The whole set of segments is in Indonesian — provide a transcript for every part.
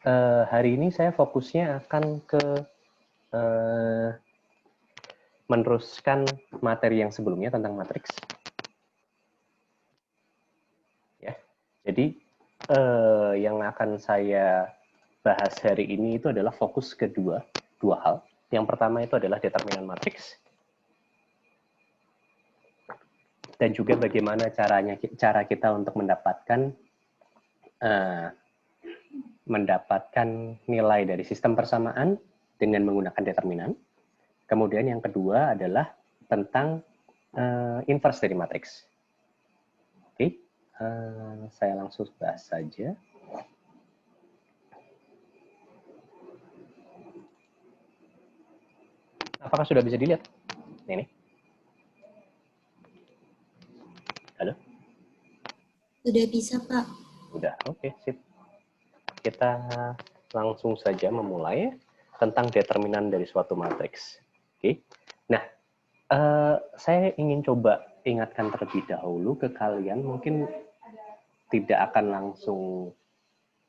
Hari ini saya fokusnya akan ke meneruskan materi yang sebelumnya tentang matriks. Ya, jadi yang akan saya bahas hari ini itu adalah fokus kedua, dua hal. Yang pertama itu adalah determinan matriks, dan juga bagaimana cara kita untuk mendapatkan nilai dari sistem persamaan dengan menggunakan determinan. Kemudian yang kedua adalah tentang inverse dari matriks. Oke, saya langsung bahas saja. Apakah sudah bisa dilihat? Ini. Halo? Sudah bisa, Pak. Sudah, oke, sip. Kita langsung saja memulai tentang determinan dari suatu matriks. Oke. Nah, saya ingin coba ingatkan terlebih dahulu ke kalian, mungkin tidak akan langsung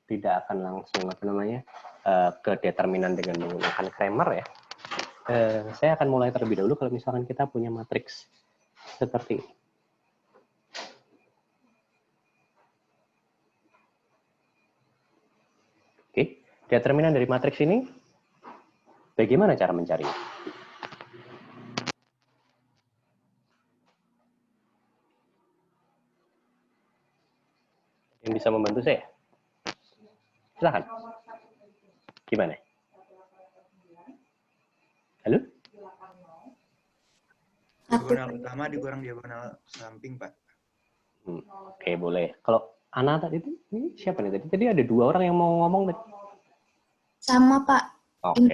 ke determinan dengan menggunakan Cramer ya. Saya akan mulai terlebih dahulu kalau misalkan kita punya matriks seperti ini. Oke, determinan dari matriks ini bagaimana cara mencarinya? Yang bisa membantu saya? Silahkan. Gimana? Halo? Diagonal utama dikurang diagonal samping, Pak. Oke, boleh. Kalau Ana tadi itu, ini siapa nih tadi? Tadi ada dua orang yang mau ngomong tadi. Sama, Pak. Oke.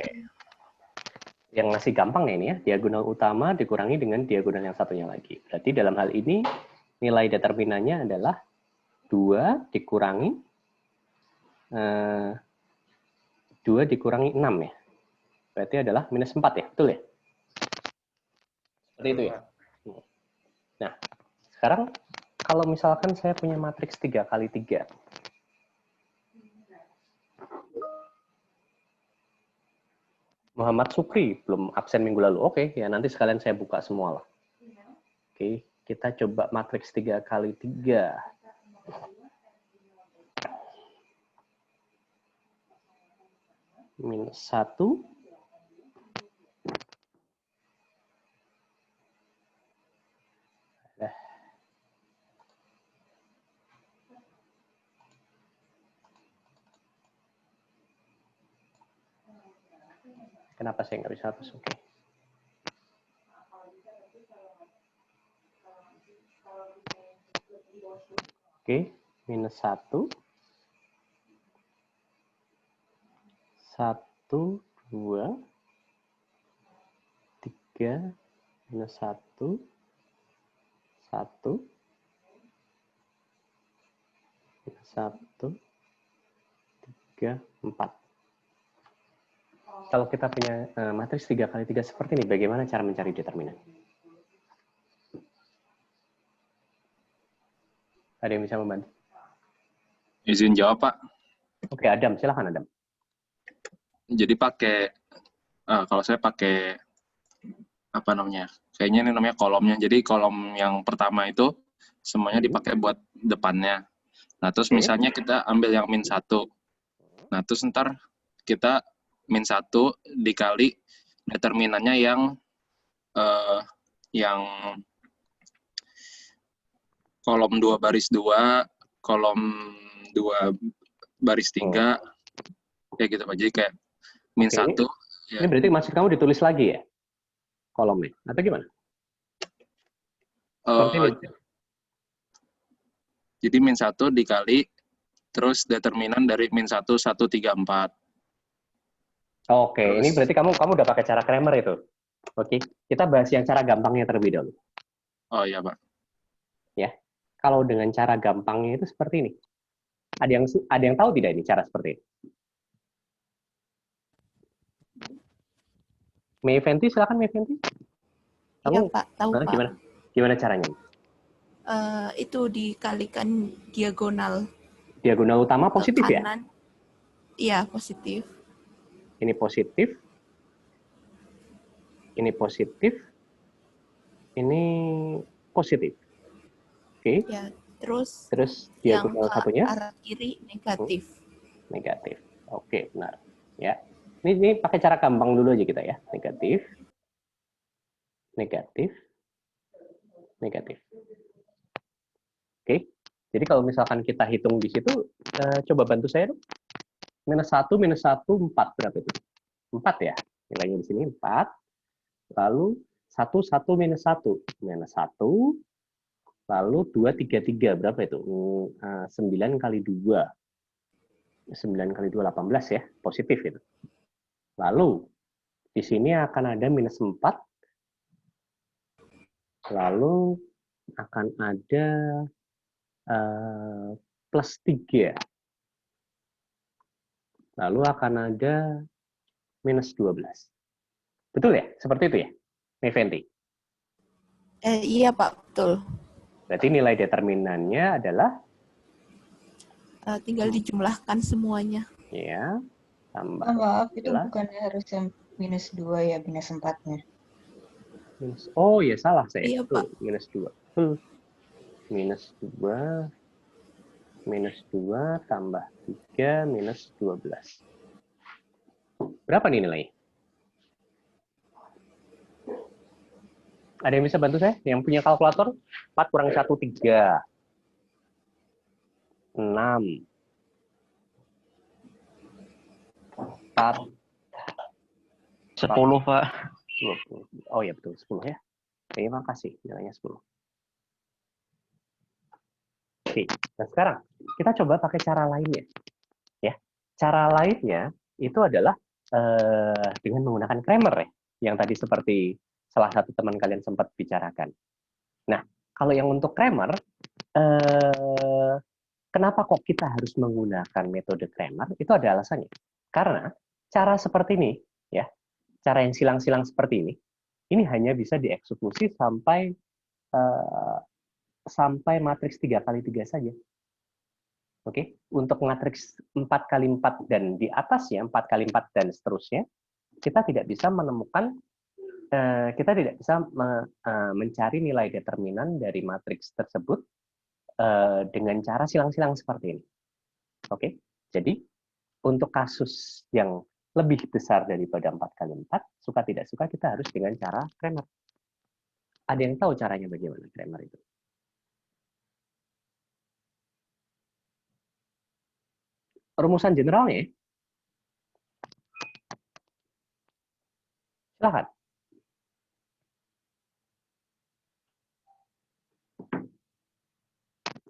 Yang ngasih gampang ya ini ya, diagonal utama dikurangi dengan diagonal yang satunya lagi. Berarti dalam hal ini nilai determinannya adalah 2 dikurangi 2 dikurangi 6 ya. Berarti adalah minus 4 ya, betul ya? Seperti itu ya. Nah, sekarang kalau misalkan saya punya matriks 3 kali 3. Muhammad Supri belum absen minggu lalu. Oke, ya nanti sekalian saya buka semua lah. Oke, kita coba matriks 3 kali 3. Minus 1. Kenapa saya nggak bisa hapus? Oke. Oke, minus 1. 1, 2, 3, minus 1, 1, minus 1, 3, 4. Kalau kita punya matriks 3 kali 3 seperti ini, bagaimana cara mencari determinan? Ada yang bisa membantu? Izin jawab, Pak. Oke, Adam, silahkan Adam. Jadi kalau saya pakai, apa namanya, kayaknya ini namanya kolomnya. Jadi kolom yang pertama itu semuanya dipakai buat depannya. Nah, terus misalnya kita ambil yang min 1. Nah, terus ntar kita min 1 dikali determinannya yang kolom 2 baris 2, kolom 2 baris 3, kayak gitu Pak. Jadi kayak min 1. Ini berarti maksud kamu ditulis lagi ya? Kolomnya, atau gimana? Jadi min 1 dikali, terus determinan dari min 1, 1, 3, 4. Oke, terus, ini berarti kamu udah pakai cara Cramer itu. Oke, kita bahas yang cara gampangnya terlebih dahulu. Oh iya, Pak. Ya, kalau dengan cara gampangnya itu seperti ini. Ada yang tahu tidak ini cara seperti ini? Mei Fenty, silakan Mei Fenty. Iya Pak, tahu Pak. Gimana caranya? Itu dikalikan diagonal. Diagonal utama positif kanan. Iya, positif. Ini positif. Ini positif. Ini positif. Oke. Ya, terus Terus yang diagonal ke satunya arah kiri negatif. negatif. Oke, benar. Ya. Ini pakai cara gampang dulu aja kita ya. Negatif. Negatif. Negatif. Oke. Jadi kalau misalkan kita hitung di situ, coba bantu saya dong. -1, -1, 4. Berapa itu? 4 ya. Nilainya di sini 4. Lalu 1, 1, -1. -1. Lalu 2, 3, 3. Berapa itu? 9 kali 2. 9 kali 2, 18 ya. Positif itu. Lalu, di sini akan ada -4. Lalu akan ada +3. Lalu akan ada -12. Betul ya? Seperti itu ya, Meventi? Iya Pak, betul. Berarti nilai determinannya adalah Tinggal dijumlahkan semuanya. ya tambah Maaf, itu adalah bukannya harusnya -2 ya, -4-nya. oh ya salah saya. Iya, Tuh, Pak. -2. -2 tambah 3 -12. Berapa nih nilainya? Ada yang bisa bantu saya? Yang punya kalkulator? 4 kurang 1, 3. 6. 4. 10, Pak. 20. Oh ya betul, 10 ya. Terima kasih, nilainya 10. Oke, nah sekarang kita coba pakai cara lainnya. Ya, cara lainnya itu adalah dengan menggunakan Kramer ya, yang tadi seperti salah satu teman kalian sempat bicarakan. Nah, kalau yang untuk Kramer, kenapa kok kita harus menggunakan metode Kramer? Itu ada alasannya. Karena cara seperti ini, ya, cara yang silang-silang seperti ini hanya bisa dieksekusi sampai matriks 3 kali 3 saja. Oke, untuk matriks 4 kali 4 dan di atasnya 4 kali 4 dan seterusnya, kita tidak bisa menemukan, kita tidak bisa mencari nilai determinan dari matriks tersebut dengan cara silang-silang seperti ini. Oke, jadi untuk kasus yang lebih besar daripada 4 kali 4, suka tidak suka kita harus dengan cara Kramer. Ada yang tahu caranya bagaimana Kramer itu? Rumusan generalnya, silakan.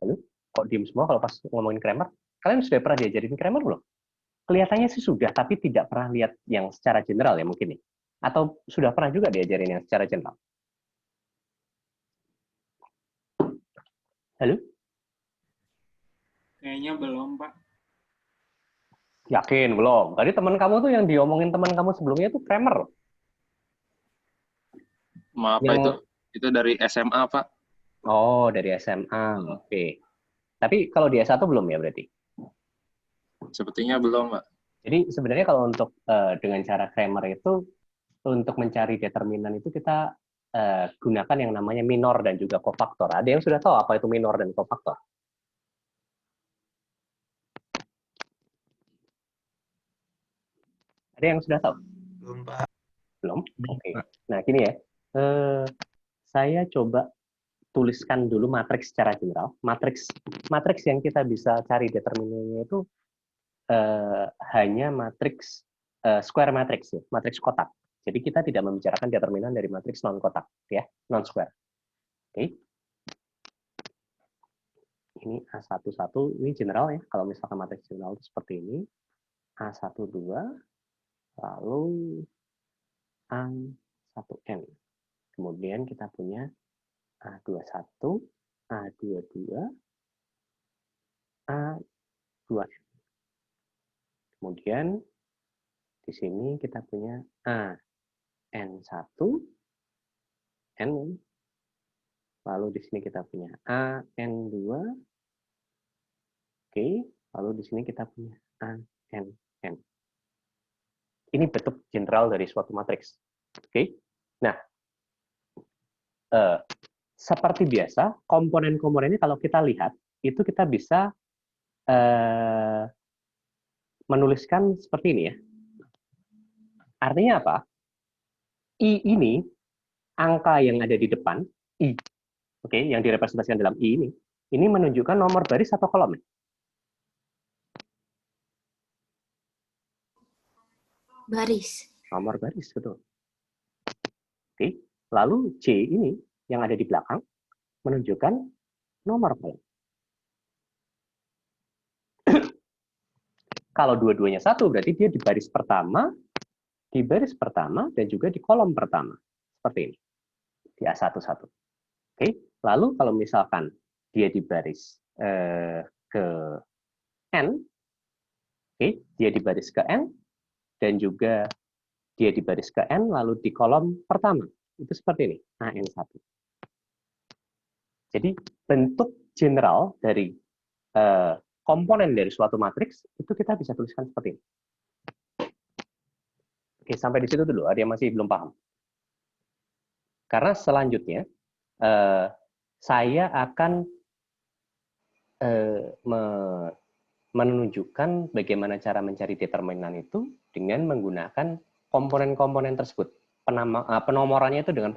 Lalu, kok diem semua kalau pas ngomongin Kramer? Kalian sudah pernah diajarin Kramer belum? Kelihatannya sih sudah, tapi tidak pernah lihat yang secara general ya mungkin nih. Atau sudah pernah juga diajarin yang secara general? Halo? Kayaknya belum, Pak. Yakin belum? Tadi teman kamu tuh yang diomongin teman kamu sebelumnya tuh Kramer. Maaf Pak, itu dari SMA Pak. Oh, dari SMA. Oke. Tapi kalau di S1 belum ya berarti? Sepertinya belum Pak. Jadi sebenarnya kalau untuk dengan cara Kramer itu untuk mencari determinan itu kita gunakan yang namanya minor dan juga kofaktor. Ada yang sudah tahu apa itu minor dan kofaktor? Ada yang sudah tahu? Belum, Pak. Belum? Oke. Nah, gini ya. Saya coba tuliskan dulu matriks secara general. Matriks yang kita bisa cari determinannya itu hanya matriks square matrix ya, matriks kotak. Jadi kita tidak membicarakan determinan dari matriks non kotak ya, non square. Oke. Ini A11 ini general ya. Kalau misalkan matriks general itu seperti ini. A12 lalu A1N. Kemudian kita punya A21, A22, A2N. Kemudian di sini kita punya AN1, N. Lalu di sini kita punya AN2. Oke, lalu di sini kita punya ANN. Ini bentuk general dari suatu matriks. Oke. Nah, seperti biasa, komponen-komponennya kalau kita lihat, itu kita bisa menuliskan seperti ini ya. Artinya apa? I ini, angka yang ada di depan, I, oke, yang direpresentasikan dalam I ini menunjukkan nomor baris atau kolom. Baris. Nomor baris, betul. Oke, lalu C ini, yang ada di belakang, menunjukkan nomor kolom. Kalau dua-duanya satu, berarti dia di baris pertama, dan juga di kolom pertama. Seperti ini. Di A11. Oke, lalu kalau misalkan dia di baris ke N, oke, dia di baris ke N, dan juga dia di baris ke N, lalu di kolom pertama. Itu seperti ini, AN1. Jadi bentuk general dari komponen dari suatu matriks, itu kita bisa tuliskan seperti ini. Oke, sampai di situ dulu. Ada yang masih belum paham? Karena selanjutnya, saya akan menunjukkan bagaimana cara mencari determinan itu dengan menggunakan komponen-komponen tersebut. Penomorannya itu dengan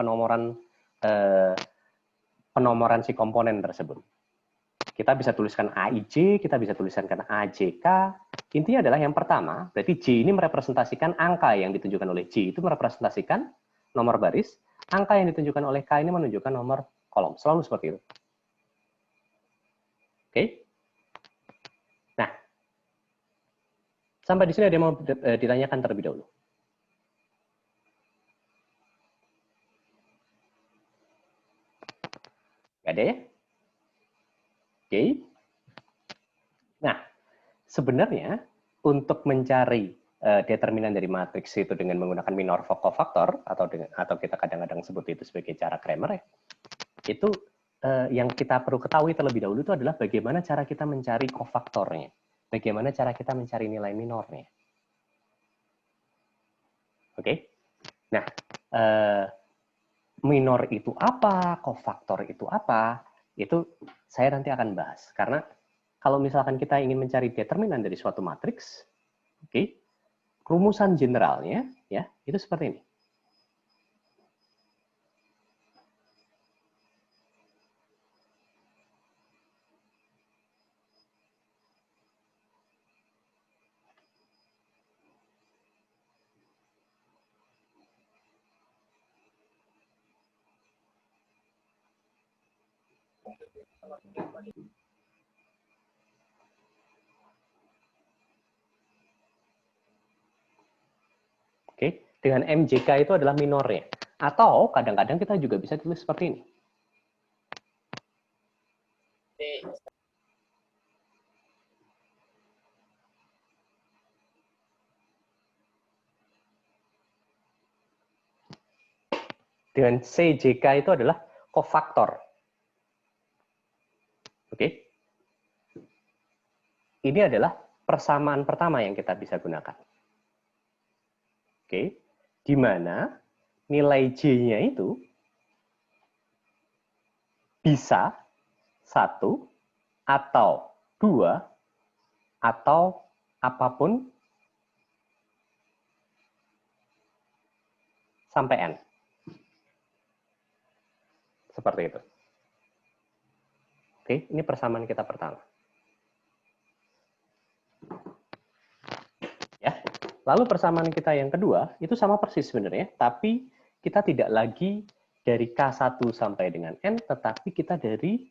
penomoran si komponen tersebut. Kita bisa tuliskan AIJ, kita bisa tuliskan AJK. Intinya adalah yang pertama, berarti J ini merepresentasikan angka yang ditunjukkan oleh J itu merepresentasikan nomor baris, angka yang ditunjukkan oleh K ini menunjukkan nomor kolom. Selalu seperti itu. Oke? Nah, sampai di sini ada yang mau ditanyakan terlebih dahulu? Gak ada ya? Oke. Nah, sebenarnya untuk mencari determinan dari matriks itu dengan menggunakan minor cofactor atau kita kadang-kadang sebut itu sebagai cara Cramer ya. Itu yang kita perlu ketahui terlebih dahulu itu adalah bagaimana cara kita mencari cofaktornya. Bagaimana cara kita mencari nilai minornya. Oke. Nah, minor itu apa, cofaktor itu apa? Itu saya nanti akan bahas. Karena kalau misalkan kita ingin mencari determinan dari suatu matriks, oke, rumusan generalnya ya itu seperti ini. Oke, dengan MJK itu adalah minornya. Atau kadang-kadang kita juga bisa tulis seperti ini. Dengan CJK itu adalah cofaktor. Oke. Ini adalah persamaan pertama yang kita bisa gunakan. Oke. Di mana nilai J-nya itu bisa 1 atau 2 atau apapun sampai N. Seperti itu. Oke, ini persamaan kita pertama. Ya. Lalu persamaan kita yang kedua, itu sama persis sebenarnya, tapi kita tidak lagi dari K1 sampai dengan N, tetapi kita dari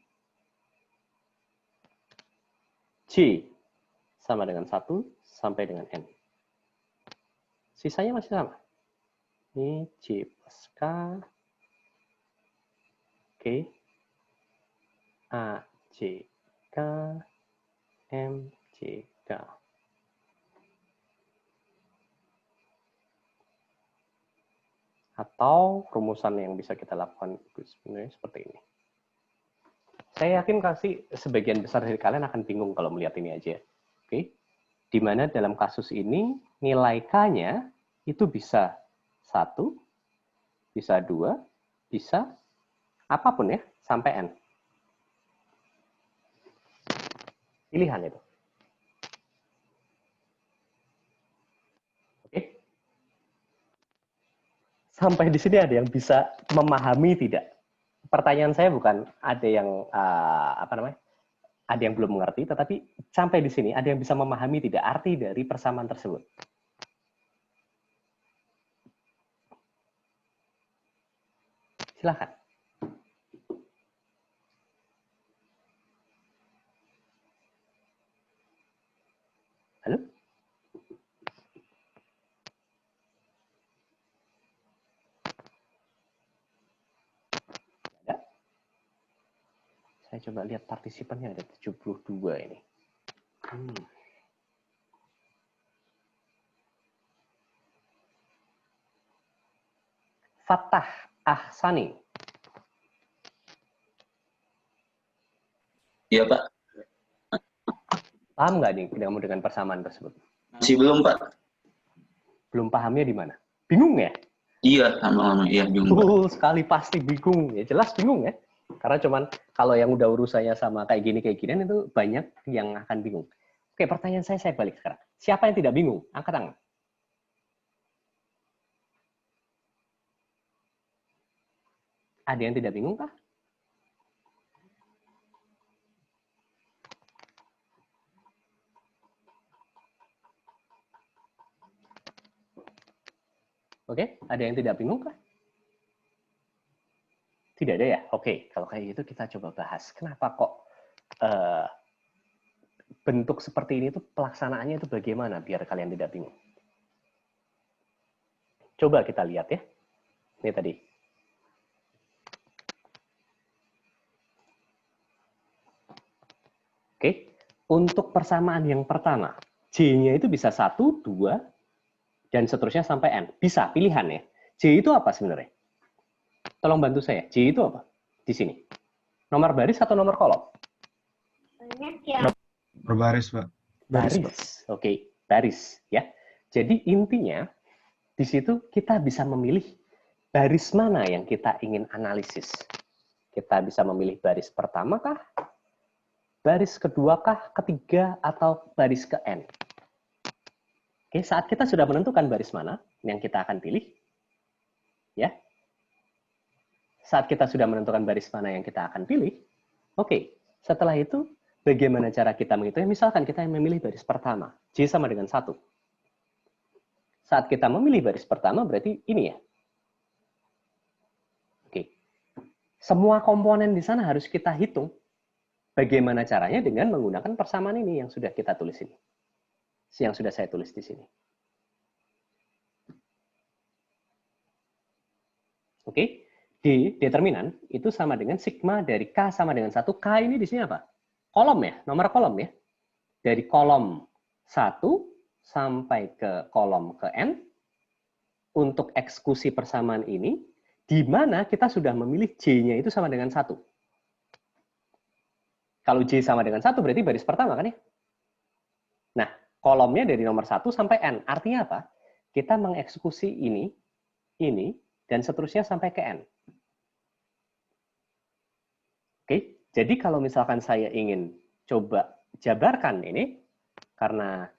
J sama dengan 1 sampai dengan N. Sisanya masih sama. Ini J plus K, oke, A, J, K, M, J, K. Atau rumusan yang bisa kita lakukan sebenarnya seperti ini. Saya yakin pasti sebagian besar dari kalian akan bingung kalau melihat ini aja. Oke, di mana dalam kasus ini nilai K-nya itu bisa 1, bisa 2, bisa apapun ya, sampai N. Pilihan itu. Oke. Sampai di sini ada yang bisa memahami tidak? Pertanyaan saya bukan ada yang ada yang belum mengerti, tetapi sampai di sini ada yang bisa memahami tidak arti dari persamaan tersebut? Silakan. Halo? Ada? Saya coba lihat partisipannya ada 72 ini. Fatah Ahsani. Iya, Pak. Paham nggak nih kamu dengan persamaan tersebut? Masih belum, Pak. Belum pahamnya di mana? Bingung ya? Iya, lama-lama. Iya, bingung, Pak. Betul sekali, pasti bingung. Ya jelas bingung ya. Karena cuman kalau yang udah urusannya sama kayak gini itu banyak yang akan bingung. Oke, pertanyaan saya balik sekarang. Siapa yang tidak bingung? Angkat tangan. Ada yang tidak bingung kah? Oke, ada yang tidak bingung kah? Tidak ada ya? Oke, kalau kayak gitu kita coba bahas. Kenapa kok bentuk seperti ini tuh pelaksanaannya itu bagaimana biar kalian tidak bingung? Coba kita lihat ya. Ini tadi. Oke, untuk persamaan yang pertama, J-nya itu bisa 1, 2, dan seterusnya sampai N. Bisa, pilihan ya. J itu apa sebenarnya? Tolong bantu saya. J itu apa? Di sini. Nomor baris atau nomor kolom? Berbaris, Pak. Baris. Oke, baris ya. Jadi intinya di situ kita bisa memilih baris mana yang kita ingin analisis. Kita bisa memilih baris pertama kah? Baris kedua kah? Ketiga atau baris ke N? Oke, saat kita sudah menentukan baris mana yang kita akan pilih, ya. Saat kita sudah menentukan baris mana yang kita akan pilih, oke. Setelah itu, bagaimana cara kita menghitungnya? Misalkan kita memilih baris pertama, J sama dengan 1. Saat kita memilih baris pertama, berarti ini ya. Oke. Semua komponen di sana harus kita hitung. Bagaimana caranya? Dengan menggunakan persamaan ini yang sudah kita tulis ini. Yang sudah saya tulis di sini. Oke. D, determinan, itu sama dengan sigma dari K sama dengan 1. K ini di sini apa? Kolom ya, nomor kolom ya. Dari kolom 1 sampai ke kolom ke N. Untuk eksekusi persamaan ini, di mana kita sudah memilih J-nya itu sama dengan 1. Kalau J sama dengan 1 berarti baris pertama kan ya? Nah, kolomnya dari nomor 1 sampai N. Artinya apa? Kita mengeksekusi ini, dan seterusnya sampai ke N. Oke, jadi kalau misalkan saya ingin coba jabarkan ini, karena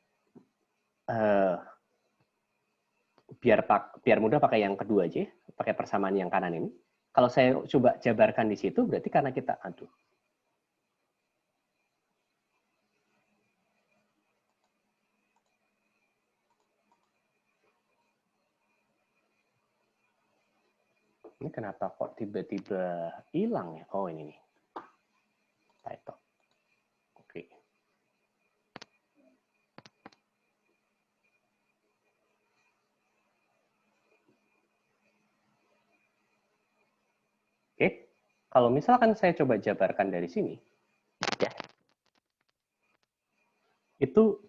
biar mudah pakai yang kedua aja, pakai persamaan yang kanan ini. Kalau saya coba jabarkan di situ, berarti karena kita, ini kenapa kok tiba-tiba hilang ya? Oh, ini nih. Title. Oke. Oke. Kalau misalkan saya coba jabarkan dari sini, ya. Itu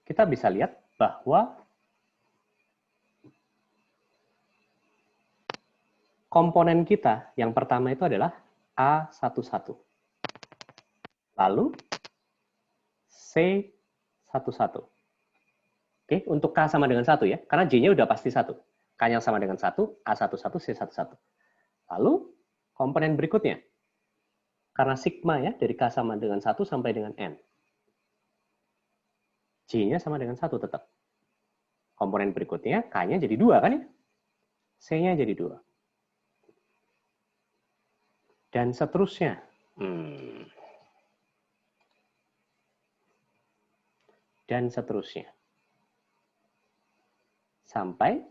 kita bisa lihat bahwa komponen kita yang pertama itu adalah A11. Lalu C11. 1. Oke, untuk K sama dengan 1 ya, karena J-nya udah pasti 1. K-nya sama dengan 1, A11, C11. Lalu, komponen berikutnya. Karena sigma ya, dari K sama dengan 1 sampai dengan N. J-nya sama dengan 1 tetap. Komponen berikutnya, K-nya jadi 2 kan ya? C-nya jadi 2. Dan seterusnya. Dan seterusnya. Sampai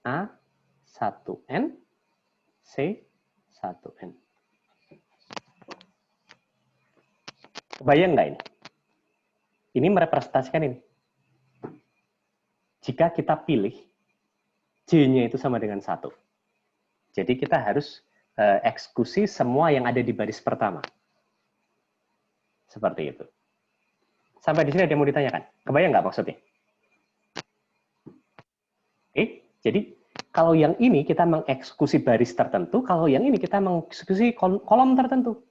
A1N, C1N. Kebayang nggak ini? Ini merepresentasikan ini. Jika kita pilih J-nya itu sama dengan 1. Jadi kita harus eksekusi semua yang ada di baris pertama. Seperti itu. Sampai di sini ada yang mau ditanyakan? Kebayang nggak maksudnya? Oke, jadi kalau yang ini kita mengeksekusi baris tertentu, kalau yang ini kita mengeksekusi kolom tertentu.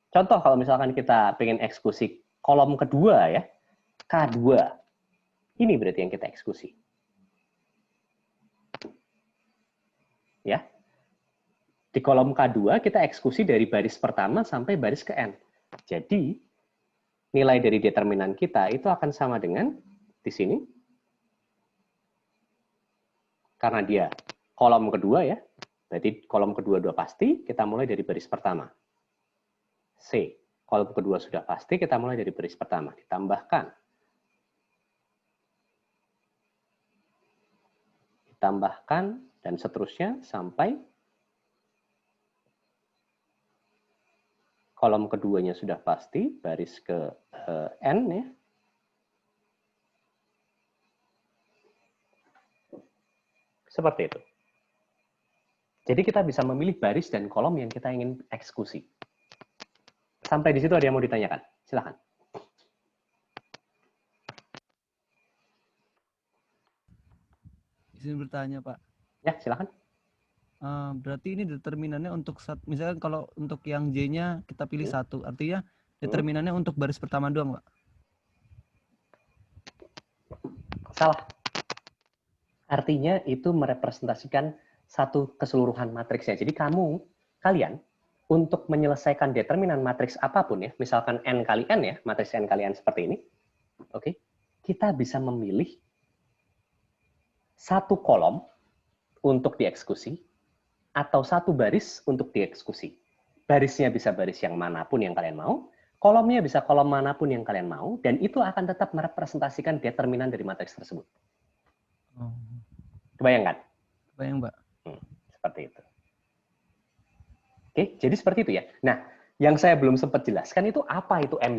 Contoh kalau misalkan kita pengen eksekusi kolom kedua ya, K2. Ini berarti yang kita eksekusi. Ya. Di kolom K2 kita eksekusi dari baris pertama sampai baris ke N. Jadi nilai dari determinan kita itu akan sama dengan di sini. Karena dia kolom kedua ya. Berarti kolom kedua pasti, kita mulai dari baris pertama. C. Kolom kedua sudah pasti, kita mulai dari baris pertama. Ditambahkan. Dan seterusnya sampai kolom keduanya sudah pasti, baris ke N ya. Seperti itu. Jadi kita bisa memilih baris dan kolom yang kita ingin eksekusi. Sampai di situ ada yang mau ditanyakan? Silakan. Izin bertanya, Pak. Ya, silakan. Berarti ini determinannya untuk misalkan kalau untuk yang J-nya kita pilih 1, artinya determinannya untuk baris pertama doang, Pak? Salah. Artinya itu merepresentasikan satu keseluruhan matriksnya. Jadi kalian, untuk menyelesaikan determinan matriks apapun ya, misalkan N kali N ya, matriks N kali N seperti ini, oke, kita bisa memilih satu kolom untuk dieksekusi, atau satu baris untuk dieksekusi. Barisnya bisa baris yang manapun yang kalian mau, kolomnya bisa kolom manapun yang kalian mau, dan itu akan tetap merepresentasikan determinan dari matriks tersebut. Kebayang kan? Kebayang, Pak. Seperti itu. Oke, jadi seperti itu ya. Nah, yang saya belum sempat jelaskan itu apa itu M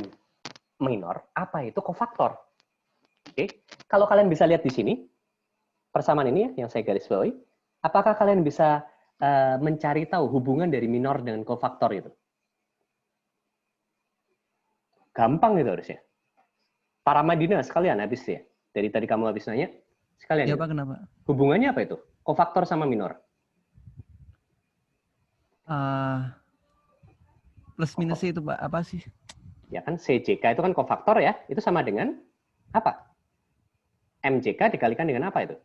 minor, apa itu kofaktor. Oke, kalau kalian bisa lihat di sini, persamaan ini ya, yang saya garis bawahi, apakah kalian bisa mencari tahu hubungan dari minor dengan kofaktor itu? Gampang itu harusnya. Para Madinah sekalian habis ya. Dari tadi kamu habis nanya, sekalian. Iya, ya? Pak, kenapa? Hubungannya apa itu? Kofaktor sama minor. Plus minusnya itu, Pak, apa sih? Ya kan, CJK itu kan kofaktor ya, itu sama dengan apa? MJK dikalikan dengan apa itu?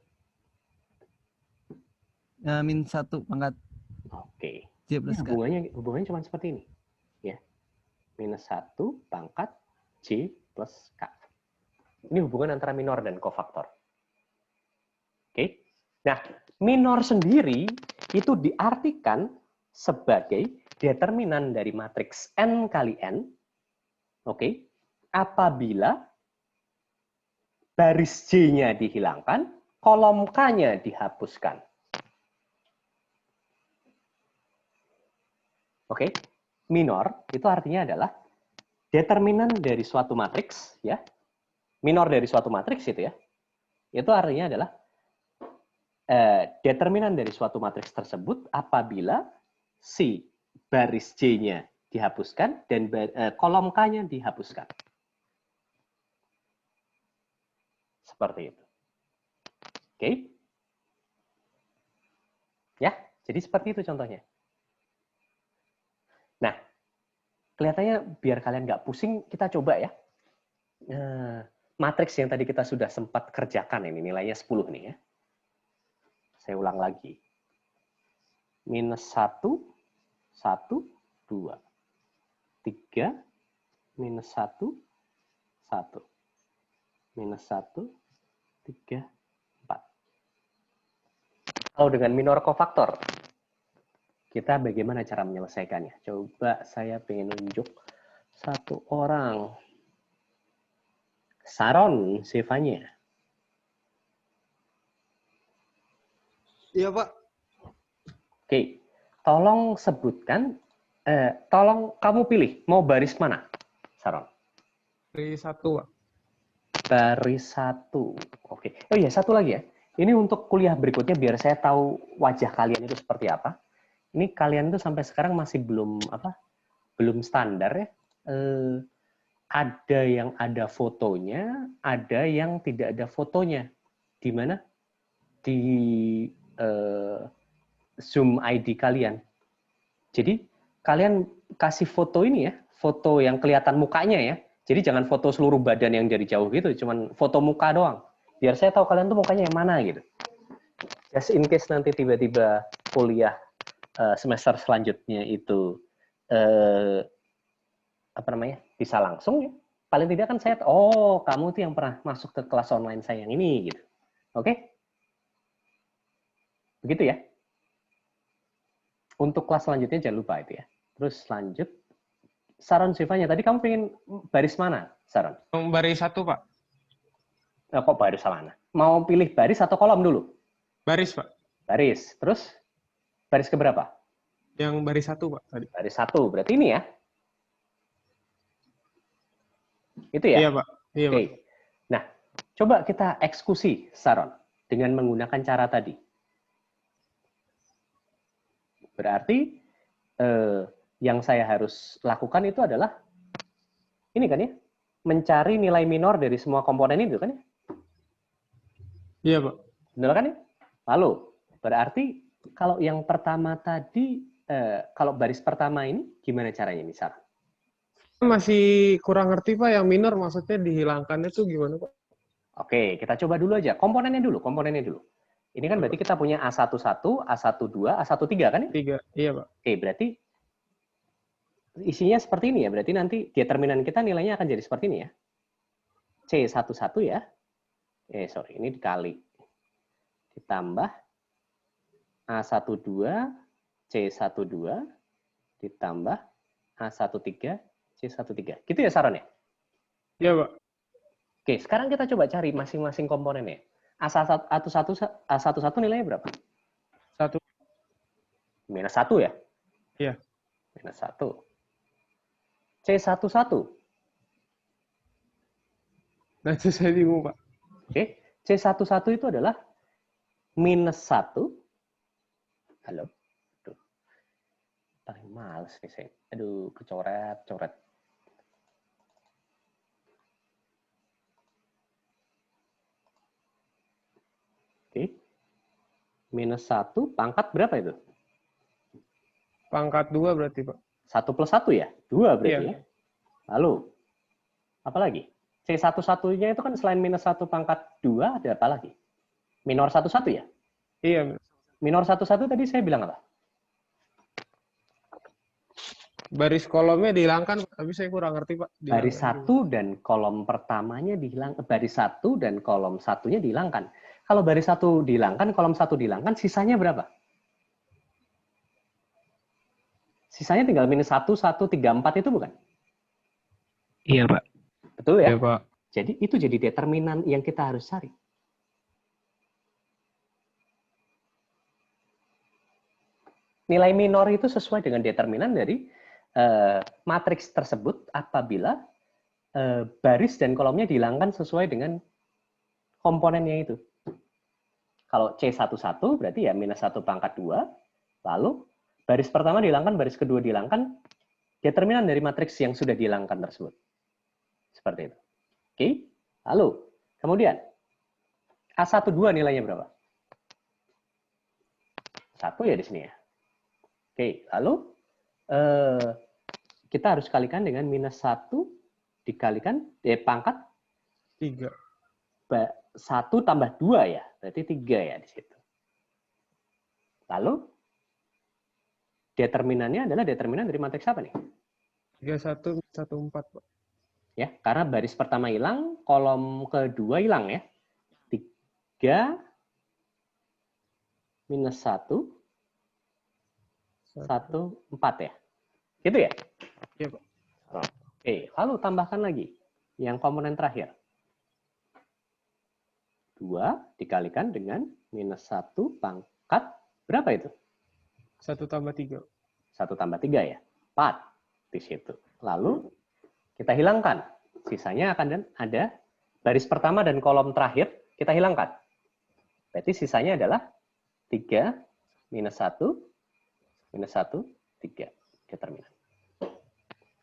-1 pangkat Oke. J plus K. Hubungannya cuma seperti ini. Ya. -1 pangkat J plus K. Ini hubungan antara minor dan kofaktor. Oke. Nah, minor sendiri itu diartikan sebagai determinan dari matriks N kali N. Oke. Apabila baris J-nya dihilangkan, kolom K-nya dihapuskan. Oke, minor itu artinya adalah determinan dari suatu matriks, ya. Minor dari suatu matriks itu ya. Itu artinya adalah determinan dari suatu matriks tersebut apabila si baris J-nya dihapuskan dan kolom K-nya dihapuskan. Seperti itu. Oke. Ya, jadi seperti itu contohnya. Nah, kelihatannya biar kalian nggak pusing, kita coba ya. matriks yang tadi kita sudah sempat kerjakan ini nilainya 10 nih ya. Saya ulang lagi. Minus 1, 1, 2. 3, minus 1, 1. Minus 1, 3, 4. Kalau dengan minor kofaktor, kita bagaimana cara menyelesaikannya? Coba saya pengen nunjuk satu orang. Saron, Sivanya. Iya, Pak. Oke, tolong sebutkan, tolong kamu pilih, mau baris mana, Saron? Dari 1, Pak. Baris 1. Oke. Oh iya, satu lagi ya. Ini untuk kuliah berikutnya, biar saya tahu wajah kalian itu seperti apa. Ini kalian tuh sampai sekarang masih belum standar ya. Ada yang ada fotonya, ada yang tidak ada fotonya. Di mana? Di Zoom ID kalian. Jadi kalian kasih foto ini ya, foto yang kelihatan mukanya ya. Jadi jangan foto seluruh badan yang dari jauh gitu, cuman foto muka doang. Biar saya tahu kalian tuh mukanya yang mana gitu. Just in case nanti tiba-tiba kuliah semester selanjutnya itu bisa langsung ya. Paling tidak kan saya, oh kamu tuh yang pernah masuk ke kelas online saya yang ini gitu. Oke? Begitu ya. Untuk kelas selanjutnya jangan lupa itu ya. Terus lanjut. Saron Sivanya, tadi kamu pengen baris mana, Saron? Baris 1, Pak. Kok baris mana? Mau pilih baris atau kolom dulu? Baris, Pak. Baris. Terus baris keberapa? Yang baris 1, Pak. Tadi. Baris 1. Berarti ini ya? Itu ya? Iya, Pak. Iya, Oke. Pak. Nah, coba kita eksekusi, Saron, dengan menggunakan cara tadi. Berarti yang saya harus lakukan itu adalah ini kan ya, mencari nilai minor dari semua komponen itu kan ya? Iya, Pak. Benar kan ya? Lalu, berarti kalau yang pertama tadi, kalau baris pertama ini gimana caranya nih, Saron? Masih kurang ngerti, Pak, yang minor maksudnya dihilangkan itu gimana, Pak? Oke, kita coba dulu aja. Komponennya dulu. Ini kan berarti kita punya A11, A12, A13 kan ya? 3. Iya, Pak. Oke, berarti isinya seperti ini ya. Berarti nanti determinan kita nilainya akan jadi seperti ini ya. C11 ya. Ini dikali. Ditambah A12, C12, ditambah A13, C13. Gitu ya, Saron ya? Iya, Pak. Oke, sekarang kita coba cari masing-masing komponennya. A11 nilainya berapa? 1. Minus 1 ya? Iya. Minus 1. C11. Nah, itu saya bingung, Pak. Oke, C11 itu adalah minus 1. Halo? Aduh. Paling males nih saya. Aduh, kecoret. Oke. Minus 1 pangkat berapa itu? Pangkat 2 berarti, Pak. 1 plus 1 ya? 2 berarti Iya. ya? Lalu, apa lagi? C11-nya itu kan selain minus 1 pangkat 2, ada apa lagi? Minor 1-1 ya? Iya. Minor 1-1 tadi saya bilang apa? Baris kolomnya dihilangkan, Pak. Tapi saya kurang ngerti, Pak. Baris 1 dan kolom pertamanya dihilangkan. Baris 1 dan kolom satunya dihilangkan. Kalau baris 1 dihilangkan, kolom 1 dihilangkan, sisanya berapa? Sisanya tinggal minus 1, 1, 3, 4 itu bukan? Iya, Pak. Betul ya? Iya, Pak. Jadi itu jadi determinan yang kita harus cari. Nilai minor itu sesuai dengan determinan dari matriks tersebut apabila baris dan kolomnya dihilangkan sesuai dengan komponennya itu. Kalau C11 berarti ya minus 1 pangkat 2, lalu baris pertama dihilangkan, baris kedua dihilangkan, determinan dari matriks yang sudah dihilangkan tersebut. Seperti itu. Oke, lalu kemudian A12 nilainya berapa? 1 ya di sini ya. Oke, lalu kita harus kalikan dengan minus 1 dikalikan pangkat 3. 1 tambah 2 ya, berarti 3 ya di situ. Lalu, determinannya adalah determinan dari matriks apa nih? 31, 14, Pak. Ya, karena baris pertama hilang, kolom kedua hilang ya. 3 minus 1, 1, 4 ya. Gitu ya? Iya, Pak. Oke, lalu tambahkan lagi yang komponen terakhir. 2 dikalikan dengan minus 1 pangkat, berapa itu? 1 tambah 3. 1 tambah 3 ya? 4 di situ. Lalu kita hilangkan. Sisanya akan ada baris pertama dan kolom terakhir kita hilangkan. Berarti sisanya adalah 3 minus 1 minus 1, 3 determinan.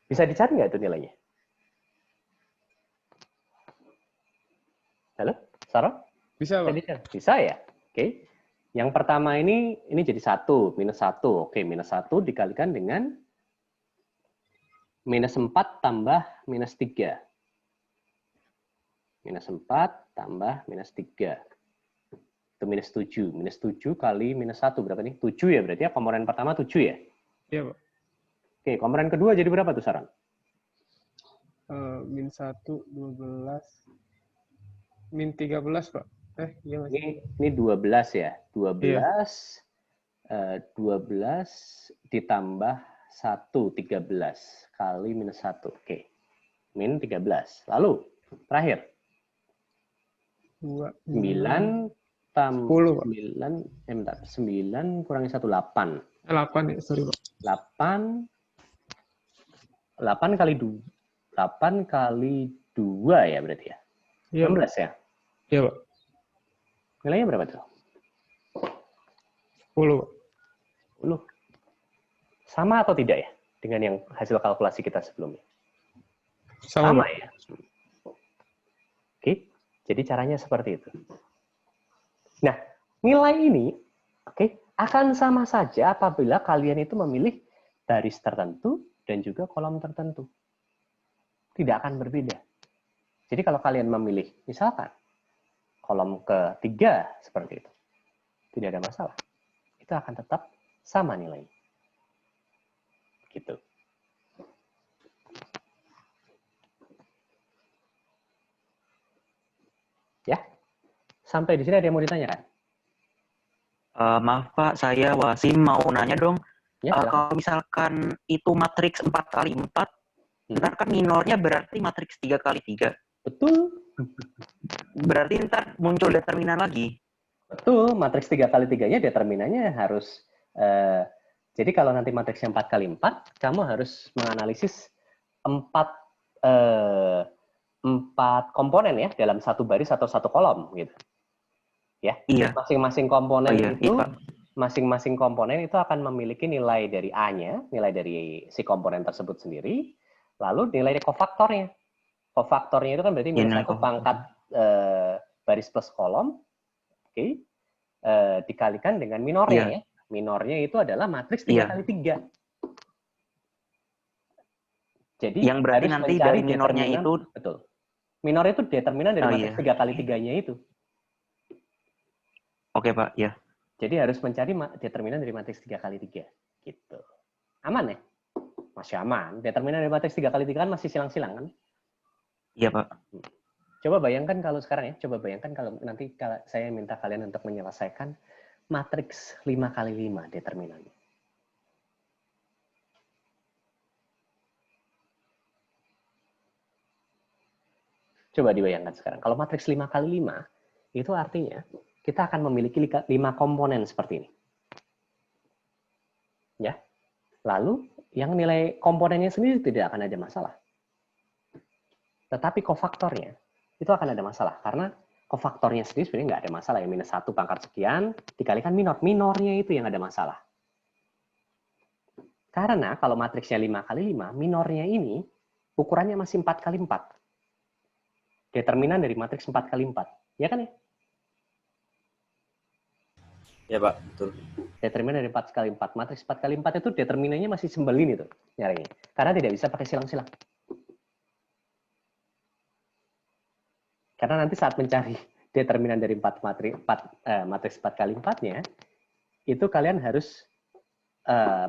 Bisa dicari nggak itu nilainya? Halo, Sarah? Bisa, Pak. Bisa ya? Oke. Yang pertama ini jadi 1, minus 1. Oke, minus 1 dikalikan dengan minus 4 tambah minus 3. Minus 4 tambah minus 3. Itu minus 7. Minus 7 kali minus 1 berapa nih? 7 ya berarti ya. Komponen pertama 7 ya? Iya, Pak. Oke, komponen kedua jadi berapa tuh, Saran? Min 1, 12. Min 13, Pak. Iya nggak sih? Ini 12 ya. 12, 12 ditambah 1, 13 kali minus 1. Oke. Min 13. Lalu, terakhir. 2, 9 tambah 10, Pak. 9 kurangi 1, 8. 8 ya, sorry, Pak. 8 kali 2. 8 kali 2 ya berarti ya? Iya, 16 ya? Iya, Pak. Nilainya berapa tuh? 10, Pak. 10. Sama atau tidak ya? Dengan yang hasil kalkulasi kita sebelumnya? Sama, Pak. ya? Oke, jadi caranya seperti itu. Nah, nilai ini akan sama saja apabila kalian itu memilih baris tertentu dan juga kolom tertentu. Tidak akan berbeda. Jadi kalau kalian memilih, misalkan, kolom ketiga seperti itu, tidak ada masalah. Itu akan tetap sama nilainya. Gitu. Ya, sampai di sini ada yang mau ditanyakan? Maaf Pak, saya Wasim mau nanya dong. Ya, silakan. Kalau misalkan itu matriks 4x4, ntar kan minornya berarti matriks 3x3. Betul. Berarti ntar muncul determinan lagi. Betul, matriks 3x3-nya determinannya harus jadi kalau nanti matriksnya 4x4, kamu harus menganalisis 4 komponen ya dalam satu baris atau satu kolom gitu. Ya. Iya. Masing-masing komponen itu Pak. masing-masing komponen itu akan memiliki nilai dari A-nya, nilai dari si komponen tersebut sendiri, lalu nilai kofaktornya. Kofaktornya itu kan berarti minus 1 pangkat baris plus kolom, dikalikan dengan minornya ya. Minornya itu adalah matriks 3x3. Jadi yang berarti nanti dari minornya itu, betul. Minor itu determinan dari matriks 3x3-nya itu. Oke Pak, ya. Jadi harus mencari determinan dari matriks 3x3 gitu. Aman ya? Masih aman. Determinan dari matriks 3x3 kan masih silang-silang kan? Iya Pak. Coba bayangkan kalau sekarang ya, coba bayangkan kalau nanti saya minta kalian untuk menyelesaikan matriks 5x5 determinannya. Coba dibayangkan sekarang. Kalau matriks 5x5, itu artinya kita akan memiliki 5 komponen seperti ini. Ya. Lalu, yang nilai komponennya sendiri tidak akan ada masalah. Tetapi kofaktornya, itu akan ada masalah. Karena kofaktornya sendiri sebenarnya nggak ada masalah. Ya. Minus 1 pangkat sekian, dikalikan minor. Minornya itu yang ada masalah. Karena kalau matriksnya 5x5, minornya ini ukurannya masih 4x4. Determinan dari matriks 4x4. Ya kan ya? Ya Pak, betul. Determinan dari 4x4. Matriks 4x4 itu determinannya masih sembelin itu nyarinya. Karena tidak bisa pakai silang-silang. Karena nanti saat mencari determinan dari matriks 4 kali 4-nya, itu kalian harus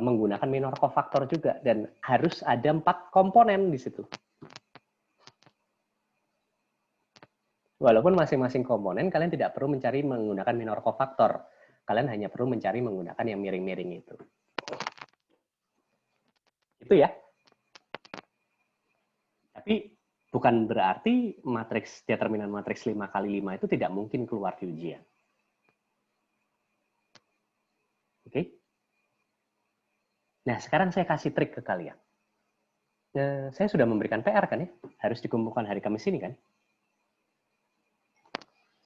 menggunakan minor cofactor juga, dan harus ada 4 komponen di situ. Walaupun masing-masing komponen kalian tidak perlu mencari menggunakan minor cofactor. Kalian hanya perlu mencari menggunakan yang miring-miring itu. Itu ya. Tapi bukan berarti determinan matriks 5 kali 5 itu tidak mungkin keluar di ujian. Oke? Nah, sekarang saya kasih trik ke kalian. Nah, saya sudah memberikan PR kan ya? Harus dikumpulkan hari Kamis ini kan?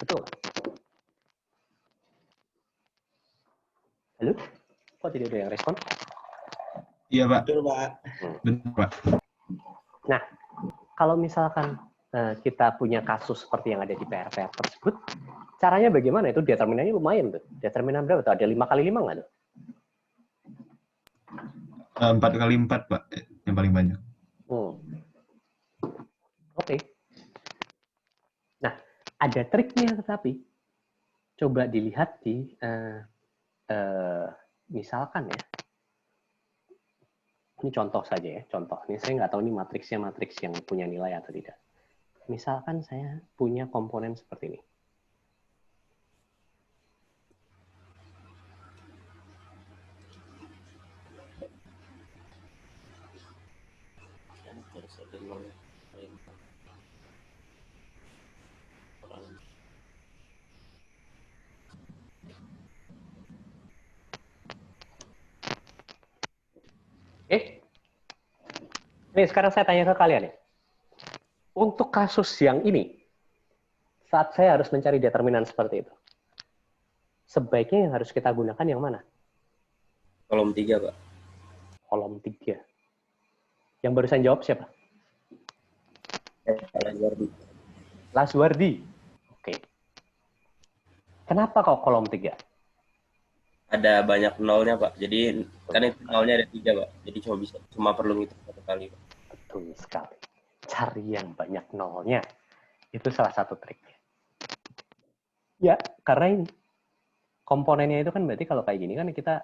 Betul. Halo? Kok tidak ada yang respon? Iya, Pak. Betul, Pak. Benar, Pak. Nah, kalau misalkan kita punya kasus seperti yang ada di PR-PR tersebut, caranya bagaimana? Itu determinannya lumayan tuh. Determinan berapa tuh? Ada 5 kali 5 nggak tuh? 4 kali 4, Pak. Yang paling banyak. Oke. Nah, ada triknya tetapi. Coba dilihat di, misalkan ya, ini contoh saja ya, contoh. Ini saya nggak tahu ini matriksnya matriks yang punya nilai atau tidak. Misalkan saya punya komponen seperti ini. Oke. Nih, sekarang saya tanya ke kalian ya. Untuk kasus yang ini, saat saya harus mencari determinan seperti itu, sebaiknya yang harus kita gunakan yang mana? Kolom 3, Pak. Kolom 3. Yang barusan jawab siapa? Laswardi. Laswardi. Oke. Kenapa kok kolom 3? Ada banyak nolnya, Pak. Jadi kan itu nolnya ada 3, Pak. Jadi cuma perlu ngitung 1 kali, Pak. Betul sekali. Cari yang banyak nolnya. Itu salah satu triknya. Ya, karena ini komponennya itu kan berarti kalau kayak gini kan kita,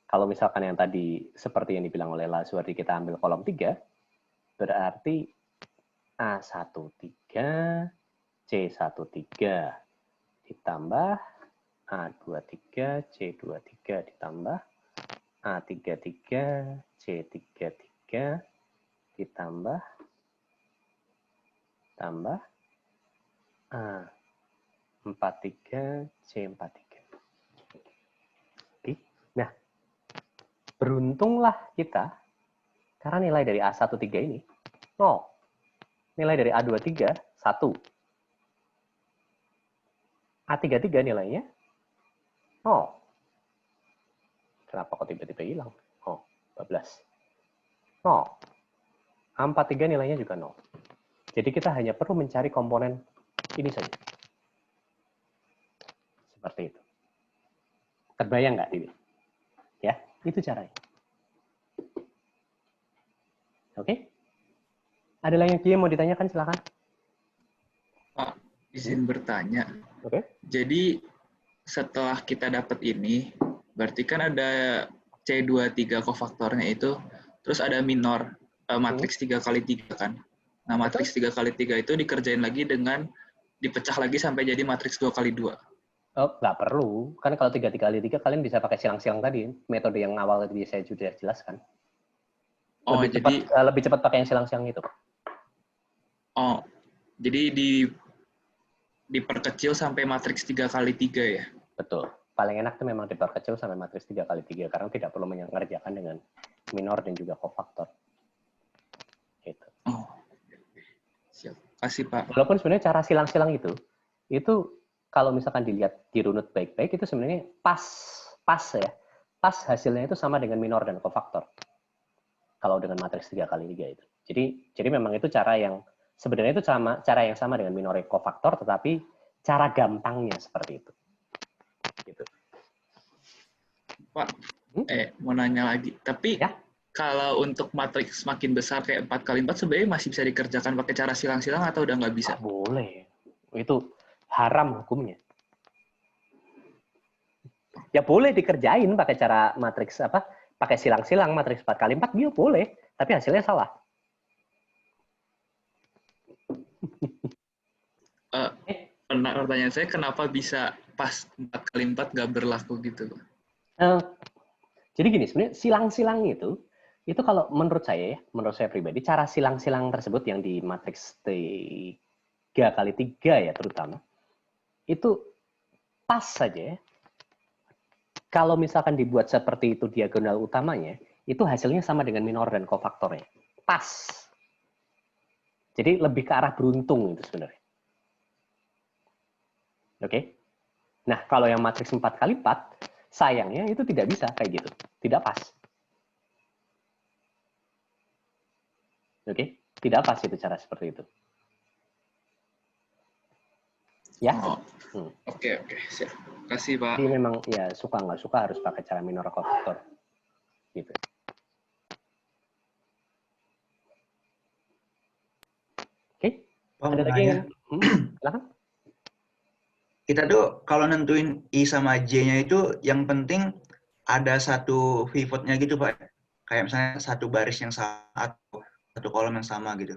kalau misalkan yang tadi seperti yang dibilang oleh Laswardi kita ambil kolom 3, berarti A13, C13 ditambah A23, C23 ditambah A33, C33 ditambah A43, C43. Oke. Nah, beruntunglah kita karena nilai dari A13 ini 0. Nilai dari A23 1. A33 nilainya 0. Kenapa kok tiba-tiba hilang? 12. 0. A43 nilainya juga 0. Jadi kita hanya perlu mencari komponen ini saja. Seperti itu. Terbayang nggak, Didi? Ya, itu caranya. Oke? Ada lagi yang mau ditanyakan, silakan. Pak, izin bertanya. Oke. Jadi setelah kita dapat ini, berarti kan ada C23 kofaktornya itu, terus ada minor, matriks 3 kali 3 kan. Nah, matriks 3 kali 3 itu dikerjain lagi dengan dipecah lagi sampai jadi matriks 2 kali 2. Oh, nggak perlu. Kan kalau 3 kali 3 kalian bisa pakai silang-silang tadi, metode yang awal tadi saya sudah jelaskan. Oh, lebih cepat pakai yang silang-silang itu. Oh, jadi diperkecil sampai matriks 3 kali 3 ya? Betul. Paling enak tuh memang diperkecil sampai matriks 3 kali 3 karena tidak perlu mengerjakan dengan minor dan juga cofaktor. Gitu. Oh. Siap. Kasih, Pak. Walaupun sebenarnya cara silang-silang itu kalau misalkan dilihat dirunut baik-baik itu sebenarnya pas ya. Pas hasilnya itu sama dengan minor dan cofaktor. Kalau dengan matriks 3 kali 3 itu. Jadi memang itu cara yang sebenarnya itu cara yang sama dengan minor cofaktor, tetapi cara gampangnya seperti itu. Gitu. Pak, mau nanya lagi. Tapi ya? kalau untuk matriks makin besar kayak 4x4 sebenarnya masih bisa dikerjakan pakai cara silang-silang atau udah nggak bisa? Boleh. Itu haram hukumnya. Ya boleh dikerjain pakai cara matriks apa? Pakai silang-silang matriks 4x4 dia boleh, tapi hasilnya salah. Pertanyaan saya kenapa bisa pas 4x4 nggak berlaku gitu? Jadi gini, sebenarnya silang-silang itu kalau menurut saya pribadi, cara silang-silang tersebut yang di matriks 3x3 ya terutama, itu pas saja. Kalau misalkan dibuat seperti itu diagonal utamanya, itu hasilnya sama dengan minor dan kofaktornya. Pas. Jadi lebih ke arah beruntung itu sebenarnya. Oke? Nah, kalau yang matriks 4x4, sayangnya itu tidak bisa kayak gitu. Tidak pas. Oke? Tidak pas itu cara seperti itu. Ya? Oke. Siap. Kasih, Pak. Jadi memang ya suka nggak suka harus pakai cara minor kofaktor. Gitu. Oke? Ada lagi yang silakan? Kita tuh kalau nentuin I sama J-nya itu yang penting ada satu pivotnya gitu, Pak. Kayak misalnya satu baris yang sama atau satu kolom yang sama gitu.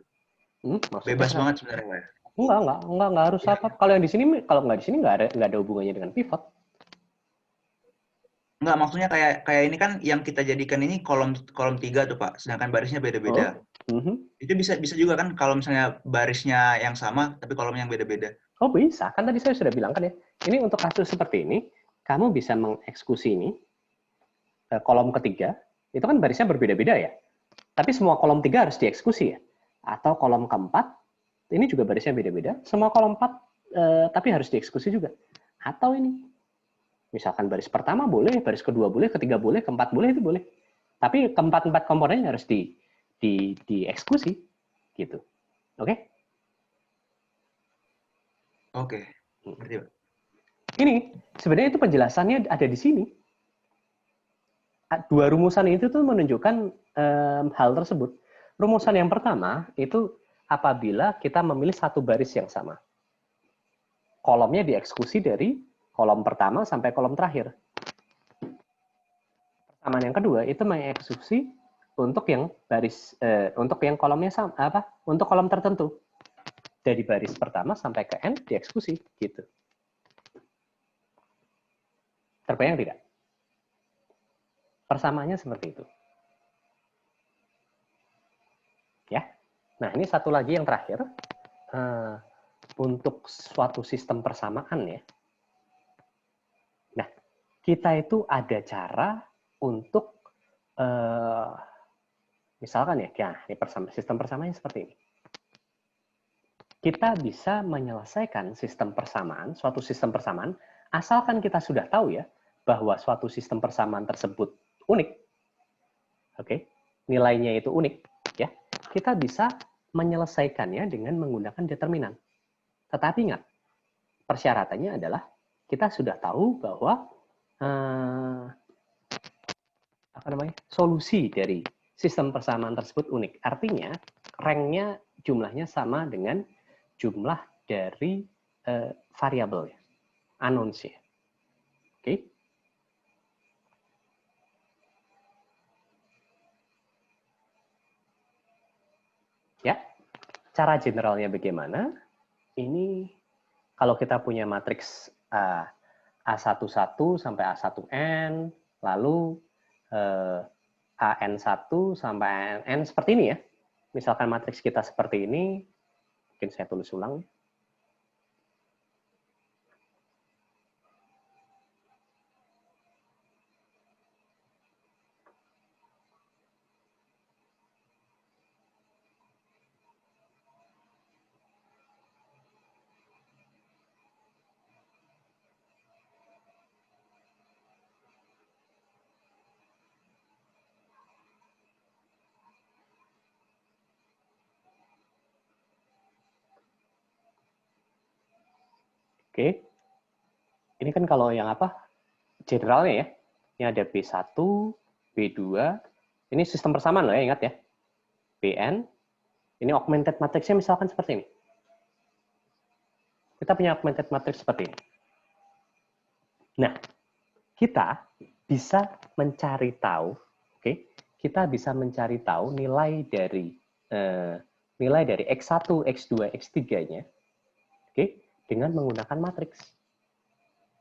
Bebas banget sebenarnya. Enggak harus apa. Kalau yang di sini, kalau nggak di sini nggak ada hubungannya dengan pivot. Enggak, maksudnya kayak ini kan yang kita jadikan ini kolom 3 tuh, Pak. Sedangkan barisnya beda-beda. Itu bisa juga kan kalau misalnya barisnya yang sama tapi kolomnya yang beda-beda. Oh bisa, kan tadi saya sudah bilang kan ya. Ini untuk kasus seperti ini, kamu bisa mengeksekusi ini kolom ketiga, itu kan barisnya berbeda-beda ya. Tapi semua kolom 3 harus dieksekusi ya. Atau kolom keempat, ini juga barisnya beda-beda. Semua kolom 4 tapi harus dieksekusi juga. Atau ini, misalkan baris pertama boleh, baris kedua boleh, ketiga boleh, keempat boleh, itu boleh. Tapi keempat komponennya harus dieksekusi gitu. Oke? Oke. Ngerti, Pak. Ini sebenarnya itu penjelasannya ada di sini. Dua rumusan itu tuh menunjukkan hal tersebut. Rumusan yang pertama itu apabila kita memilih satu baris yang sama. Kolomnya dieksekusi dari kolom pertama sampai kolom terakhir. Persamaan yang kedua itu mengeksekusi untuk yang baris untuk yang kolomnya sama untuk kolom tertentu. Dari baris pertama sampai ke N dieksekusi gitu. Terbayang tidak? Persamaannya seperti itu. Ya. Nah, ini satu lagi yang terakhir. Untuk suatu sistem persamaan ya. Nah, kita itu ada cara untuk misalkan ya, ini sistem persamaannya seperti ini. Kita bisa menyelesaikan sistem persamaan, suatu sistem persamaan, asalkan kita sudah tahu ya, bahwa suatu sistem persamaan tersebut unik, oke, nilainya itu unik, ya, kita bisa menyelesaikannya dengan menggunakan determinan. Tetapi ingat, persyaratannya adalah kita sudah tahu bahwa solusi dari sistem persamaan tersebut unik. Artinya, ranknya jumlahnya sama dengan jumlah dari variabel ya, unknowns ya. Oke. Ya, cara generalnya bagaimana? Ini kalau kita punya matriks A11 sampai A1N, lalu AN1 sampai AN seperti ini ya. Misalkan matriks kita seperti ini, mungkin saya tulis ulang. Oke. Ini kan kalau yang generalnya ya. Ini ada B1, B2, Ini sistem persamaan loh ya, ingat ya. Bn, ini augmented matrixnya misalkan seperti ini. Kita punya augmented matrix seperti ini. Nah, kita bisa mencari tahu, oke? Kita bisa mencari tahu nilai dari X1, X2, X3-nya, oke, dengan menggunakan matriks.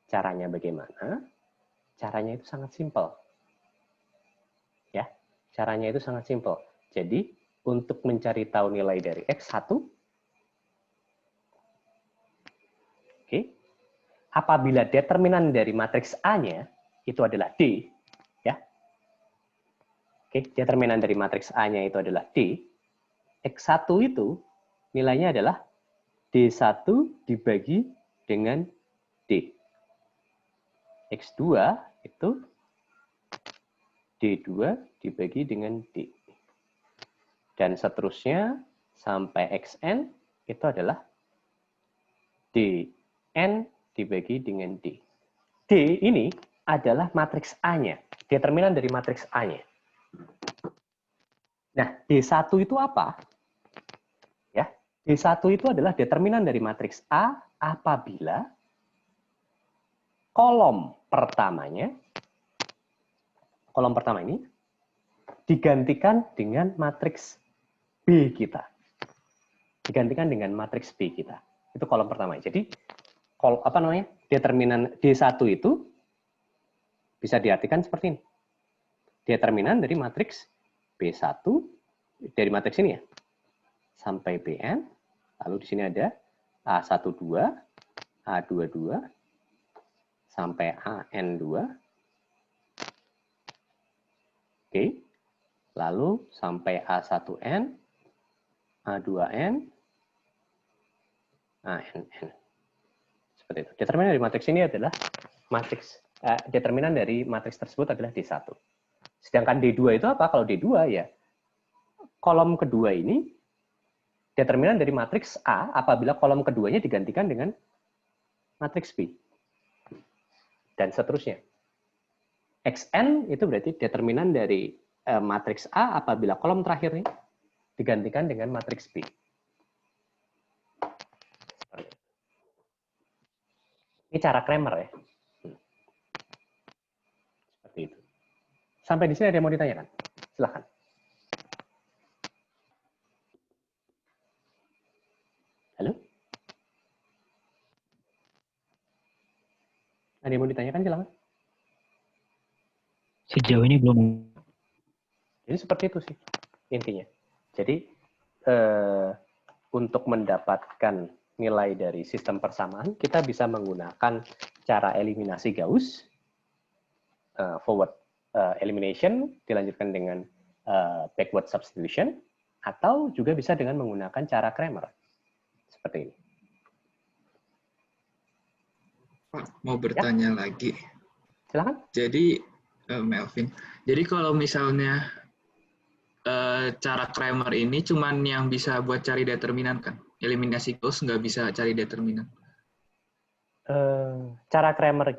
Caranya bagaimana? Caranya itu sangat simpel. Ya, caranya itu sangat simpel. Jadi, untuk mencari tahu nilai dari X1, oke, apabila determinan dari matriks A-nya itu adalah D, ya. Oke, determinan dari matriks A-nya itu adalah D. X1 itu nilainya adalah D1 dibagi dengan D. X2 itu D2 dibagi dengan D. Dan seterusnya sampai Xn itu adalah Dn dibagi dengan D. D ini adalah matriks A-nya, determinan dari matriks A-nya. Nah, D1 itu apa? Ya, D1 itu adalah determinan dari matriks A apabila kolom pertama ini digantikan dengan matriks B kita. Digantikan dengan matriks B kita. Itu kolom pertama. Jadi, determinan D1 itu bisa diartikan seperti ini. Determinan dari matriks B1, dari matriks ini ya, sampai Bn, lalu di sini ada A12, A22, sampai AN2. Oke. Lalu sampai A1N, A2N, ANN. Seperti itu. Determinan dari matriks ini adalah determinan dari matriks tersebut adalah D1. Sedangkan D2 itu apa? Kalau D2 ya, kolom kedua ini determinan dari matriks A apabila kolom keduanya digantikan dengan matriks B. Dan seterusnya. Xn itu berarti determinan dari matriks A apabila kolom terakhirnya digantikan dengan matriks B. Ini cara Cramer ya. Seperti itu. Sampai di sini ada yang mau ditanyakan? Silahkan. Halo? Ada yang mau ditanyakan? Silahkan. Sejauh ini belum. Jadi seperti itu sih intinya. Jadi untuk mendapatkan nilai dari sistem persamaan, kita bisa menggunakan cara eliminasi Gauss, forward elimination, dilanjutkan dengan backward substitution, atau juga bisa dengan menggunakan cara Cramer. Seperti ini. Pak, mau bertanya lagi. Silakan. Jadi, Melvin, jadi kalau misalnya cara Cramer ini cuman yang bisa buat cari determinan kan? Eliminasi Gauss nggak bisa cari determinan. Cara Cramer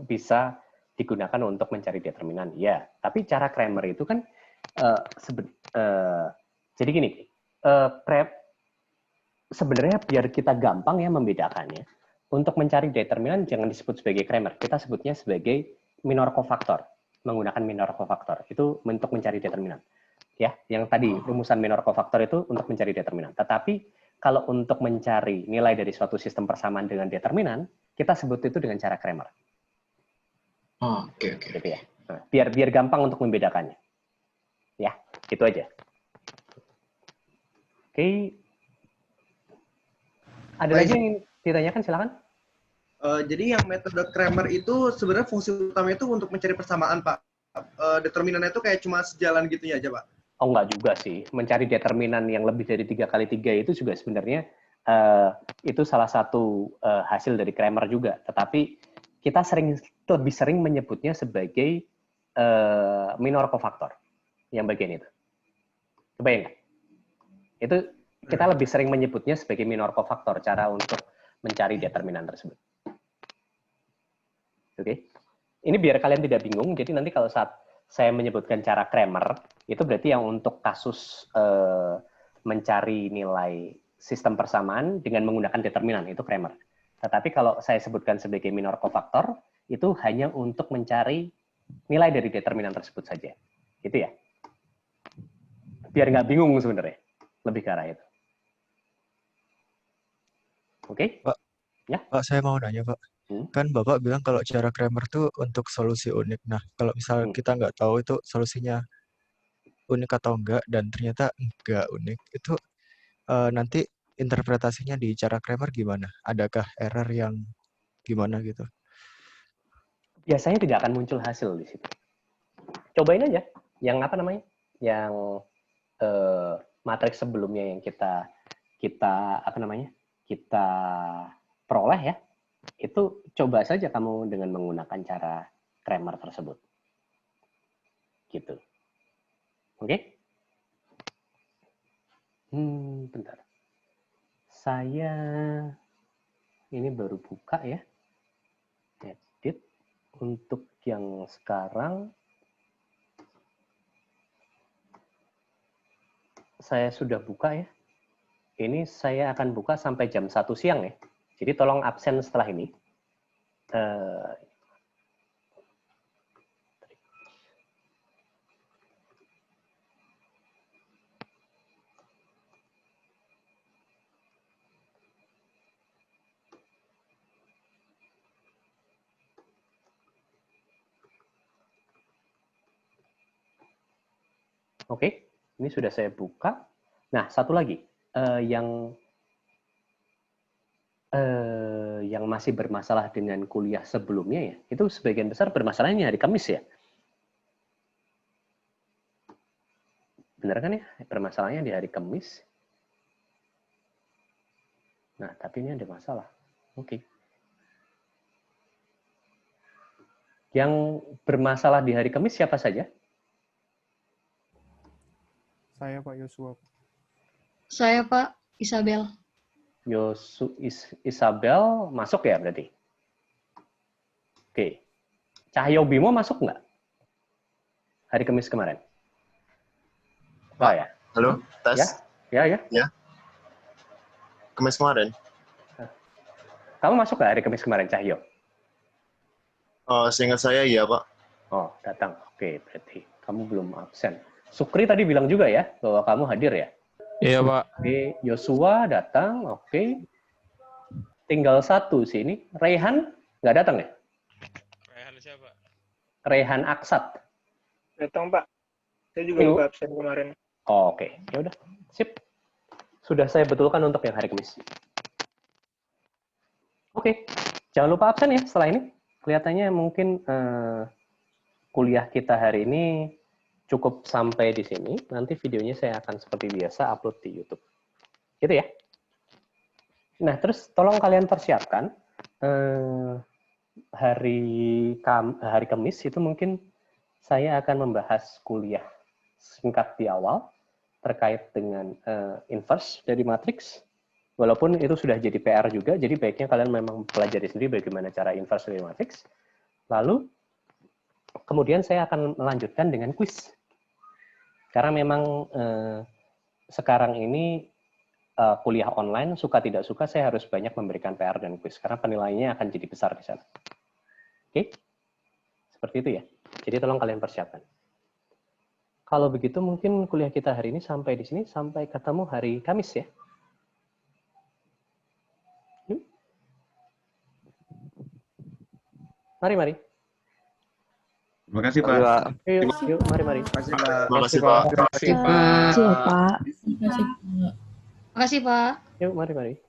bisa digunakan untuk mencari determinan, ya. Tapi cara Cramer itu kan jadi gini, sebenarnya biar kita gampang ya membedakannya. Untuk mencari determinan jangan disebut sebagai Cramer, kita sebutnya sebagai minor cofactor, menggunakan minor cofactor itu untuk mencari determinan. Ya, yang tadi rumusan minor cofactor itu untuk mencari determinan. Tetapi kalau untuk mencari nilai dari suatu sistem persamaan dengan determinan, kita sebut itu dengan cara Cramer. Oh, oke. Gitu ya. Nah, biar gampang untuk membedakannya. Ya, itu aja. Oke. Ada lagi yang ditanyakan, silakan. Jadi yang metode Cramer itu sebenarnya fungsi utamanya itu untuk mencari persamaan, Pak. Determinannya itu kayak cuma sejalan gitu aja, Pak. Oh, enggak juga sih. Mencari determinan yang lebih dari 3x3 itu juga sebenarnya itu salah satu hasil dari Cramer juga. Tetapi kita lebih sering menyebutnya sebagai minor cofactor yang bagian itu. Kebayang nggak? Itu kita lebih sering menyebutnya sebagai minor cofactor, cara untuk mencari determinan tersebut. Oke. Ini biar kalian tidak bingung, jadi nanti kalau saat saya menyebutkan cara Cramer, itu berarti yang untuk kasus mencari nilai sistem persamaan dengan menggunakan determinan, itu Cramer. Tetapi kalau saya sebutkan sebagai minor cofactor, itu hanya untuk mencari nilai dari determinan tersebut saja. Gitu ya. Biar nggak bingung sebenarnya. Lebih ke arah itu. Oke? Pak, Ya? Pak, saya mau nanya, Pak. Kan Bapak bilang kalau cara Cramer tuh untuk solusi unik. Nah, kalau misal kita nggak tahu itu solusinya unik atau enggak, dan ternyata enggak unik, itu nanti interpretasinya di cara Cramer gimana? Adakah error yang gimana gitu? Biasanya tidak akan muncul hasil di situ. Cobain aja. Yang apa namanya? Yang matriks sebelumnya yang kita apa namanya? Kita peroleh ya. Itu coba saja kamu dengan menggunakan cara Cramer tersebut. Gitu. Oke? Bentar. Saya ini baru buka ya. Edit. Untuk yang sekarang saya sudah buka ya. Ini saya akan buka sampai jam 1 siang ya. Jadi tolong absen setelah ini. Oke, ini sudah saya buka. Nah, satu lagi yang masih bermasalah dengan kuliah sebelumnya ya, itu sebagian besar bermasalahnya hari Kamis ya. Benar kan ya? Permasalahannya di hari Kamis. Nah, tapi ini ada masalah. Oke. Yang bermasalah di hari Kamis siapa saja? Saya Pak Yosua. Saya Pak Isabel. Isabel masuk ya berarti? Oke. Cahyo Bimo masuk nggak? Hari Kamis kemarin? Pak, ya? halo, tes. Ya. Kamis kemarin. Kamu masuk nggak hari Kamis kemarin, Cahyo? Seingat saya iya, Pak. Oh, datang. Oke, berarti kamu belum absen. Sukri tadi bilang juga ya, bahwa kamu hadir ya? Iya, Pak. Oke, Yosua datang, oke. Tinggal satu sih ini. Rehan nggak datang ya? Rehan siapa? Rehan Aksat. Datang, Pak. Saya juga lupa absen kemarin. Oh, oke, ya udah, sip. Sudah saya betulkan untuk yang hari Kamis. Oke, jangan lupa absen ya setelah ini. Kelihatannya mungkin kuliah kita hari ini cukup sampai di sini. Nanti videonya saya akan seperti biasa upload di YouTube. Gitu ya. Nah, terus tolong kalian persiapkan hari Kamis itu mungkin saya akan membahas kuliah singkat di awal terkait dengan inverse dari matriks. Walaupun itu sudah jadi PR juga, jadi baiknya kalian memang pelajari sendiri bagaimana cara inverse dari matriks. Lalu kemudian saya akan melanjutkan dengan kuis. Karena memang sekarang ini kuliah online, suka tidak suka saya harus banyak memberikan PR dan kuis, karena penilaiannya akan jadi besar di sana. Oke? Seperti itu ya. Jadi tolong kalian persiapkan. Kalau begitu mungkin kuliah kita hari ini sampai di sini, sampai ketemu hari Kamis ya. Mari. Terima kasih, Pak. Yuk, mari. Terima kasih, Pak. Terima kasih, Pak. Terima kasih, Pak. Terima kasih, Pak. Yuk, mari.